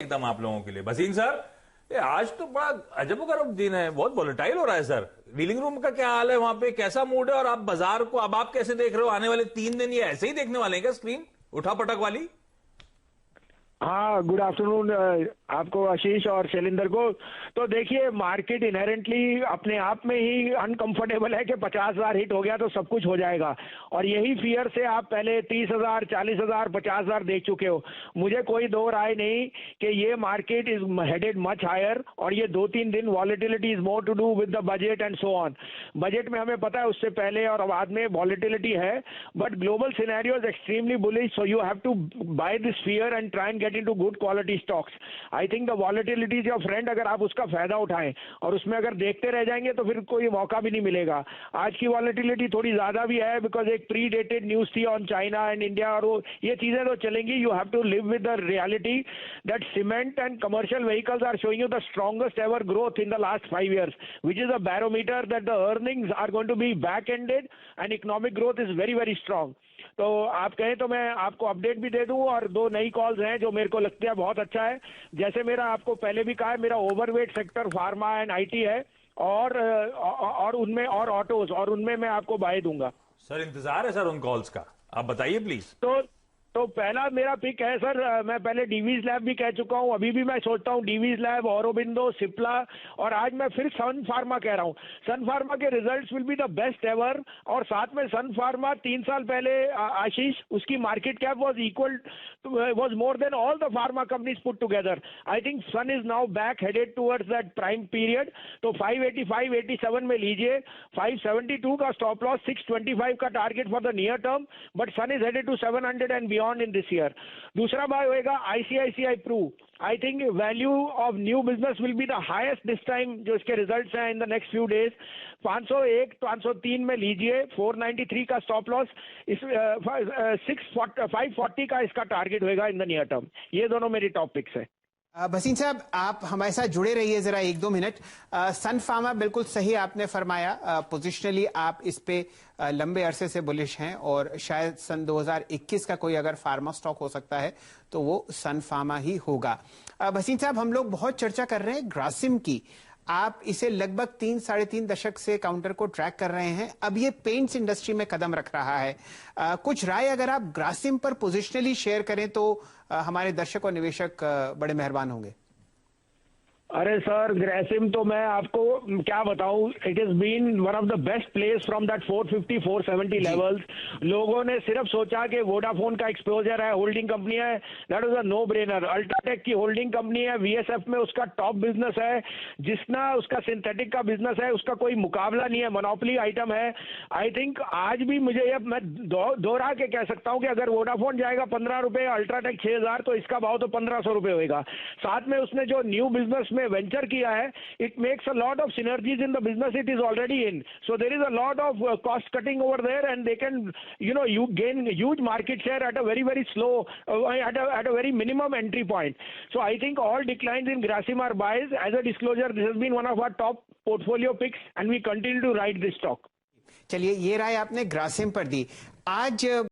एकदम आप लोगों के लिए। भसीन सर, ये आज तो बड़ा अजब-ओ-गरीब दिन है, बहुत वोलेटाइल हो रहा है सर। डीलिंग रूम का क्या हाल है, वहां पे कैसा मूड है, और आप बाजार को अब आप कैसे देख रहे हो? आने वाले 3 दिन ये ऐसे ही देखने वाले हैं क्या, स्क्रीन उठा पटक वाली? हाँ, गुड आफ्टरनून आपको, आशीष और शैलेंद्र को। तो देखिए, मार्केट इनहेरेंटली अपने आप में ही अनकंफर्टेबल है कि 50,000 हिट हो गया तो सब कुछ हो जाएगा, और यही फियर से आप पहले 30,000, 40,000, 50,000 देख चुके हो। मुझे कोई दो राय नहीं कि ये market is headed much higher, और ये 2-3 दिन volatility is more to do with the budget and so on. Budget में हमें पता है उससे पहले और बाद में वॉलेटिलिटी है, but global scenario is extremely bullish, so you have to buy this fear and try and get into good quality stocks. I think the volatility is your friend, अगर आप उसका फायदा उठाएं, और उसमें अगर देखते रह जाएंगे तो फिर कोई मौका भी नहीं मिलेगा। आज की वॉलेटिलिटी थोड़ी ज्यादा भी है बिकॉज एक प्री डेटेड न्यूज थी ऑन चाइना एंड इंडिया, और वो ये चीजें तो चलेंगी। You have to live with the reality that cement and commercial vehicles are showing you the strongest ever growth in the last 5 years, which is a barometer that the earnings are going to be back ended and economic growth is very very strong. तो आप कहें तो मैं आपको update भी दे दूं, और 2 नई कॉल्स हैं जो मेरे को लगती है बहुत अच्छा है। जैसे मेरा आपको पहले भी कहा है, मेरा overweight sector pharma and IT है, और उनमें और ऑटोज, और उनमें मैं आपको बाय दूंगा। सर इंतजार है सर उन कॉल्स का, आप बताइए प्लीज। तो पहला मेरा पिक है सर, मैं पहले डीवीज लैब भी कह चुका हूं, अभी भी मैं सोचता हूं डीवीज लैब, औरोबिंदो, सिप्ला, और आज मैं फिर सन फार्मा कह रहा हूं। सन फार्मा के results will be the best ever, और साथ में सन फार्मा 3 साल पहले आशीष उसकी market cap was more than all the pharma companies put together. I think Sun is now back headed towards that prime period. तो 585, 87 में लीजिए, 572 का स्टॉप लॉस, 625 का target for the near term, but Sun is headed to 700 and beyond in this year. दूसरा buy होएगा ICICI Pru. I think value of new business will be the highest this time, जो इसके results हैं in the next few days. 501, 503 में लीजिए, 493 का stop loss, 540 का इसका टारगेट होएगा इन द नियर टर्म। ये दोनों मेरी टॉप पिक्स है। भसीन साहब, आप हमारे साथ जुड़े रहिए जरा 1-2 मिनट। सन फार्मा बिल्कुल सही आपने फरमाया, पोजिशनली आप इस पे लंबे अरसे से बुलिश हैं, और शायद सन 2021 का कोई अगर फार्मा स्टॉक हो सकता है तो वो सन फार्मा ही होगा। भसीन साहब, हम लोग बहुत चर्चा कर रहे हैं ग्रासिम की। आप इसे लगभग 3-3.5 दशक से काउंटर को ट्रैक कर रहे हैं, अब ये पेंट्स इंडस्ट्री में कदम रख रहा है। कुछ राय अगर आप ग्रासिम पर पोजिशनली शेयर करें तो हमारे दर्शक और निवेशक बड़े मेहरबान होंगे। अरे सर, ग्रेसिम तो मैं आपको क्या बताऊं, it is been one of the best place from that 450, 470 levels. लोगों ने सिर्फ सोचा कि वोडाफोन का एक्सपोजर है, होल्डिंग कंपनी है, that is a no brainer. UltraTech की होल्डिंग कंपनी है, वीएसएफ में उसका टॉप बिजनेस है, जितना उसका सिंथेटिक का बिजनेस है उसका कोई मुकाबला नहीं है, मोनोपोली आइटम है। आई थिंक आज भी मुझे ये मैं दोहरा के कह सकता हूं कि अगर वोडाफोन जाएगा 15 रुपए, अल्ट्राटेक 6,000, तो इसका भाव तो 1,500 रुपए होगा। साथ में उसने जो न्यू बिजनेस में वेंचर किया है, it makes a lot of synergies in the business it is already in, so there is a lot of cost cutting over there, and they can you gain huge market share at a very very slow at a very minimum entry point. So I think all declines in Grasim are buys. As a disclosure, this has been one of our top portfolio picks and we continue to ride this stock. चलिए, ये राय आपने ग्रासिम पर दी। आज